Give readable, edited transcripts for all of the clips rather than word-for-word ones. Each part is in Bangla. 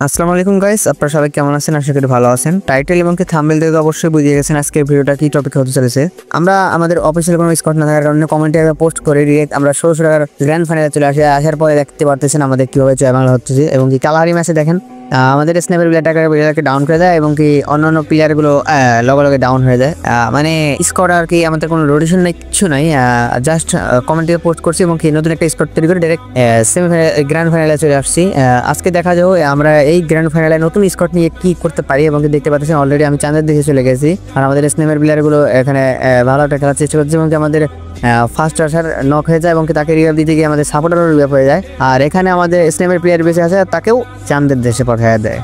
আসসালামু আলাইকুম গাইস, আপনারা সবাই কেমন আছেন? আশা করি ভালো আছেন। টাইটেল এবং থাম্বনেল দেখে অবশ্যই বুঝিয়ে গেছেন আজকের ভিডিওটা কি টপিক হতে চলেছে। আমরা আমাদের অফিসিয়াল কোনো স্কট না থাকার কারণে কমেন্টে পোস্ট করে ডিরেক্ট আমরা 1600 টাকার গ্র্যান্ড ফাইনালে চলে আসার পরে দেখতে পারতেছেন আমাদের কিভাবে জয় বাংলা হচ্ছে এবং কি কালারি ম্যাচে দেখেন আমাদের স্ন্যাপের প্লেয়ারটাকে ডাউন করে দেয় এবং কি অন্যান্য প্লেয়ারগুলো লগে লগে ডাউন হয়ে যায়। মানে স্কোয়াড আর কি আমাদের কোনো রোটেশন নাই, কিছু নাই, জাস্ট কমেন্ট থেকে পোস্ট করছি এবং কি নতুন একটা স্কোয়াড তৈরি করে ডাইরেক্ট গ্র্যান্ড ফাইনালে চলে আসছি। আজকে দেখা যাও আমরা এই গ্র্যান্ড ফাইনালে নতুন স্কোয়াড নিয়ে কি করতে পারি এবং দেখতে পাচ্ছেন অলরেডি আমি চাঁদের দিকে চলে গেছি আর আমাদের স্ন্যাপের প্লেয়ারগুলো এখানে ভালো একটা খেলার চেষ্টা করছে এবং আমাদের ফার্স্ট আসার নক হয়ে যায় এবং তাকে রিভাইভ দিতে গিয়ে আমাদের সাপোর্টারও রিভাইভ হয়ে যায়। আর এখানে আমাদের স্ন্যাপের প্লেয়ার বেঁচে আছে, তাকেও চাঁদের দেশে পাঠিয়ে দেয়।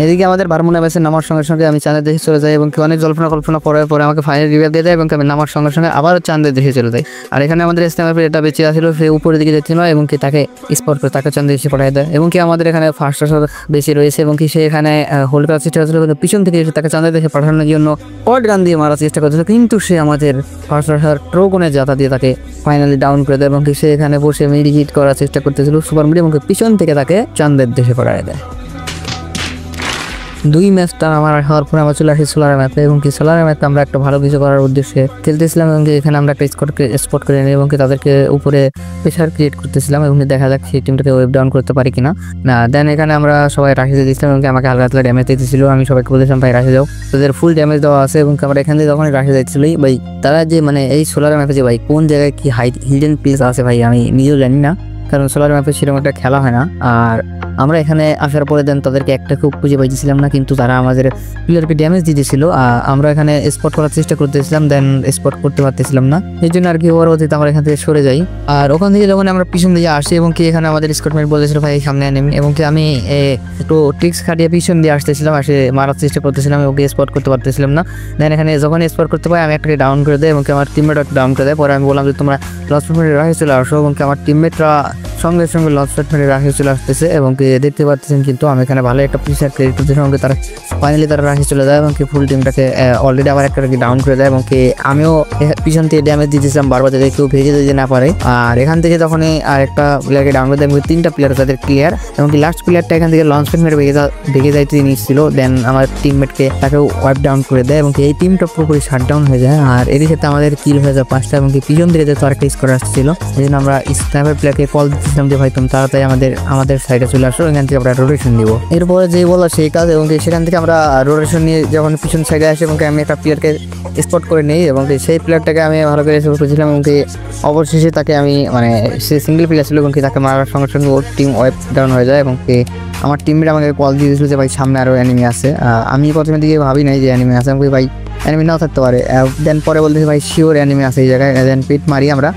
এদিকে আমাদের বারমুনা ব্যাসে নামার সঙ্গে সঙ্গে আমি চাঁদের দেশে চলে যাই এবং অনেক কল্পনা করার পরে আমাকে ফাইনাল রিভাইভ দিয়ে দেয় এবং আমি নামার সঙ্গে সঙ্গে আবারও চাঁদের দেশে চলে যাই। আর এখানে আমাদের স্ন্যাপের প্লেয়ারটা বেঁচে আসছিল, সে উপরের দিকে যাচ্ছিল এবং কি তাকে স্পট করে তাকে চাঁদের দেশে পাঠিয়ে দেয় এবং কি আমাদের এখানে ফার্স্ট আসার বেশি রয়েছে এবং কি সে এখানে হোল্ড করার চেষ্টা করছিল কিন্তু পিছন থেকে এসে তাকে চাঁদের দেশে পাঠানোর জন্য কট গান দিয়ে মারার চেষ্টা করছিল, কিন্তু সে আমাদের ফার্স্ট আসার ট্রোগনের জাতা দিয়ে তাকে ফাইনালি ডাউন করে দেয় এবং কি সে এখানে বসে মিডিকিট করার চেষ্টা করতেছিল সুপার মিডি এবং পিছন থেকে তাকে চাঁদের দেশে পাঠিয়ে দেয়। 2 ম্যাচটা আমার হওয়ার পরে আমরা চলে আসি সোলার ম্যাপে এবং কি সোলার ম্যাপে আমরা একটা ভালো কিছু করার উদ্দেশ্যে খেলতেছিলাম এবং এখানে আমরা একটা স্পট করে নিই এবং তাদেরকে উপরে প্রেশার ক্রিয়েট করতেছিলাম এবং দেখা যাক সেই টিমটাকে ওয়েব ডাউন করতে পারি কিনা না। দেন এখানে আমরা সবাই রাশি দিয়ে দিচ্ছিলাম এবং আমাকে হালকা হালকা ড্যামেজ দিতেছিল। আমি সবাইকে বলেছিলাম ভাই রাশি দাও, তাদের ফুল ড্যামেজ দেওয়া আছে এবং আমরা এখান থেকে যখন রাশি যাচ্ছিল ভাই তারা যে মানে এই সোলার ম্যাপে যে ভাই কোন জায়গায় কি হিডেন প্লেস আছে ভাই আমি নিজেও জানি না, কারণ সোলার ম্যাপে সেরকম একটা খেলা হয় না। আর আমরা এখানে আসার পরে দেন তাদেরকে একটা খুব খুঁজে পাইছিলাম না, কিন্তু তারা আমাদের প্লেয়ারকে ড্যামেজ দিতেছিল। আমরা এখানে স্পট করার চেষ্টা করতেছিলাম, দেন স্পট করতে পারতেছিলাম না, এই জন্য আর কি পরবর্তীতে আমরা এখান থেকে সরে যাই। আর ওখান থেকে যখন আমরা পিছন দিয়ে আসি এবং কি এখানে আমাদের স্কটমেট বলেছিল ভাই সামনে নেমে এবং কি আমি একটু ট্রিক্স খাটিয়ে পিছন দিয়ে আসতেছিলাম, আসে মারার চেষ্টা করতেছিলাম ওকে স্পট করতে পারতেছিলাম না। দেন এখানে যখন স্পট করতে পারি আমি একটাকে ডাউন করে দেয় এবং আমার টিমমেট ডাউন করে দেয়। পরে আমি বললাম যে তোমরা লস মিনিট রাখে চলে আসো এবং আমার টিমমেটরা সঙ্গে সঙ্গে লস মিনিট রাখে চলে আসতেছে এবং কি দেখতে পাচ্ছেন কিন্তু আমি এখানে ভালো একটা প্রেসার ক্রিয়েট করতেছি এবং তারা ফাইনালি তারা রাশি চলে যায় এবং কি ফুল টিমটাকে অলরেডি আবার একটা ডাউন করে দেয় এবং কি আমিও পিছন থেকে ড্যামেজ দিতেছিলাম বারবার যাতে কেউ ভেজে দিতে না পারে। আর এখান থেকে যখনই আর একটা প্লেয়ারকে ডাউন করে দেয় এবং 3টা প্লেয়ার তাদের ক্লিয়ার এবং কি লাস্ট প্লেয়ারটা এখান থেকে লঞ্চ প্যাড মেরে ভেঙে যাইতে নিচ্ছিল। দেন আমার টিমমেটকে তাকে ওয়াইপ ডাউন করে দেয় এবং এই টিমটা পুরোপুরি শাট ডাউন হয়ে যায়। আর এর সাথে আমাদের কিল হয়ে যায় 5টা এবং পিছন দিকে যেহেতু আরেকটা স্কোর আসছিল এই জন্য আমরা স্ন্যাপের প্লেয়ারকে কল দিচ্ছিলাম যে ভাই তুমি তাড়াতাড়ি আমাদের সাইডে চলে আসো, এখান থেকে আমরা রোটেশন দিব। এরপরে যে বলো সেই কাজ এবং সেখান থেকে আমরা রোটেশন নিয়ে যখন পিছন সাইডে আসি এবং আমি একটা প্লেয়ারকে স্পট করে নিই এবং সেই প্লেয়ারটাকে আমি ভালো করে স্পট করেছিলাম এবং অবশেষে তাকে আমি মানে সে সিঙ্গেল প্লেয়ার ছিল এবং তাকে মারার সঙ্গে সঙ্গে ওর টিম ওয়াইপ ডাউন হয়ে যায় এবং আমার টিমমেট আমাকে কল দিয়ে দিয়েছিল যে ভাই সামনে আরও অ্যানিমি আছে। আমি প্রথমে দিকে ভাবি নাই যে অ্যানিমি আছে, আমি ভাই অ্যানিমি নাও থাকতে পারে। দেন পরে বলতেছি ভাই শিওর অ্যানিমি আছে এই জায়গায়। দেন পেট মারি আমরা,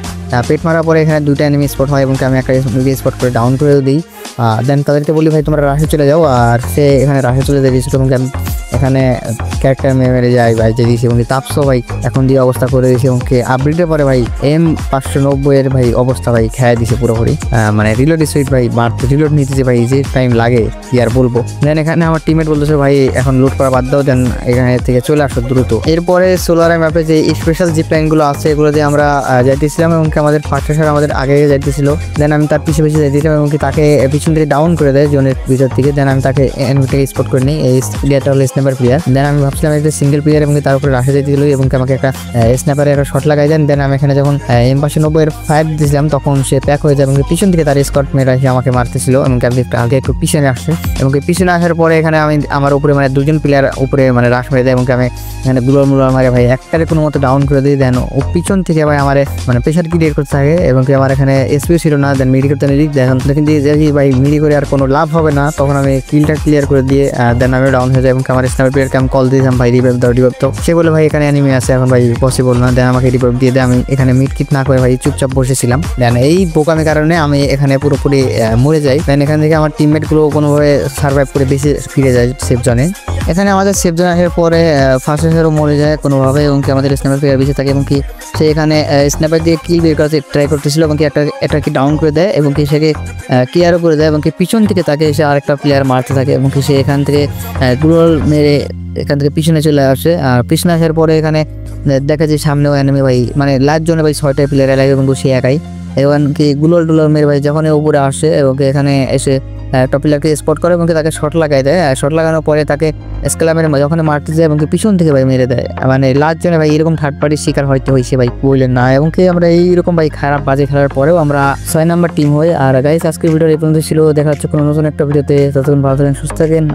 পেট মারার পরে এখানে 2টা অ্যানিমি স্পট হয় এবং আমি একটা স্পট করে ডাউন করে দিই। দেন তাদেরকে বলি ভাই তোমরা রাশে চলে যাও, আর সে এখানে রাশে চলে দিয়েছিল এবং এখানে ক্যারেক্টার মেরে যায় ভাই যে দিয়েছে এবং তাপসো ভাই এখন দিয়ে অবস্থা করে দিয়েছে এবং আপডেটের পরে ভাই M590 এর ভাই অবস্থা ভাই খেয়ে দিছে পুরোপুরি। মানে রিলোড স্পিড ভাই মারতে রিলোড নিতেছে ভাই যে টাইম লাগে কি আর বলবো। দেন এখানে আমার টিমমেট বলতেছে ভাই এখন লুট করা বাদ দাও, দেন এখানে থেকে চলে আসো দ্রুত। এরপরে সোলার ম্যাপে যে স্পেশাল জিপ লাইনগুলো আছে এগুলো দিয়ে আমরা যাইতেছিলাম এবং আমাদের ফার্স্ট আসার আমাদের আগে যাইতেছিল। দেন আমি তার পিছিয়ে যাইতেছিলাম এবং তাকে পিছন থেকে ডাউন করে দেয় জোনের ভিতর থেকে। দেন আমি তাকে এনিমিটাকে স্পট করে নিই, এই প্লেয়ারটা হলো স্ন্যাপার প্লেয়ার। দেন আমি ভাবছিলাম একটা সিঙ্গেল প্লেয়ার এবং তার উপরে রাশে যাইতেছিল এবং আমাকে একটা স্ন্যাপারে একটা শট লাগাই দেন। দেন আমি এখানে যখন M590 এর 5 দিয়েছিলাম তখন সে প্যাক হয়ে যায় এবং পিছন থেকে তার স্কট মেরে এসে আমাকে মারতেছিল এবং আমি আগে একটু পিছনে আসছে এবং পিছনে আসার পরে এখানে আমি আমার উপরে মানে 2জন প্লেয়ার উপরে মানে রাশ মেরে দেয় এবং আমি এখানে গুলোর মারে ভাই একটারে কোনো মতো ডাউন করে দিই। দেন ও পিছন থেকে ভাই আমার মানে প্রেশার ক্রিয়েট করতে থাকে এবং আমার এখানে এসপিও ছিল না। দেন মিডি করতে নিই, দেখেন দেখি ভাই মিডি করে আর কোনো লাভ হবে না, তখন আমি কিলটা ক্লিয়ার করে দিয়ে দেন আমি ডাউন হয়ে যাই এবং আমার স্ন্যাপার প্লেয়ারকে আমি কল দিয়েছিলাম ভাই রিভাইভ দাও রিভাইভ। তো সে বলে ভাই এখানে অ্যানিমি আছে এখন ভাই পসিবল না, দেন আমাকে রিভাইভ দিয়ে দেয়। আমি এখানে মিড কিট না করে ভাই চুপচাপ বসেছিলাম। দেন এই বোকামি কারণে আমি এখানে পুরোপুরি মরে যাই। দেন এখান থেকে আমার টিমমেটগুলো কোনোভাবে সার্ভাইভ করে বেশি ফিরে যায় সেফ জোনে। এখানে আমাদের সেফ জোন আসার পরে ফার্স্ট এসারও মরে যায় কোনোভাবে এবং আমাদের স্ন্যাপার প্লেয়ার বেঁচে থাকে এবং সে এখানে স্ন্যাপার দিয়ে কিল বের করতে ট্রাই করতেছিল এবং একটা কি ডাউন করে দেয় এবং সেকে ক্লিয়ারও করে দেয় এবং পিছন থেকে তাকে এসে আরেকটা প্লেয়ার মারতে থাকে এবং সে এখান থেকে গুগল মেরে এখান থেকে পিছনে চলে আসে। আর পিছনে আসার পরে এখানে দেখা যায় সামনেও এনিমি ভাই মানে লাস্ট জোনে ভাই 6টা প্লেয়ার লাগে এবং সে একাই এবং কি গুলোল টুলোল মেরে ভাই যখন উপরে আসে এবং এখানে এসে একটা প্লেয়ারকে স্পট করে এবং তাকে শট লাগাই দেয়। শট লাগানোর পরে তাকে স্কেলামের যখন মারতে যায় এবং পিছন থেকে ভাই মেরে দেয়। মানে লাস্ট জনে ভাই এরকম থার্ড পার্টির শিকার হয়তো হয়েছে ভাই, বললেন না। এবং কি আমরা এইরকম ভাই খারাপ বাজে খেলার পরেও আমরা 6 নাম্বার টিম হই। আর গাইস আজকের ভিডিও এই পর্যন্ত ছিল, দেখা হচ্ছে কোনো নতুন একটা ভিডিওতে। ততক্ষণ ভালো থাকেন, সুস্থ থাকেন।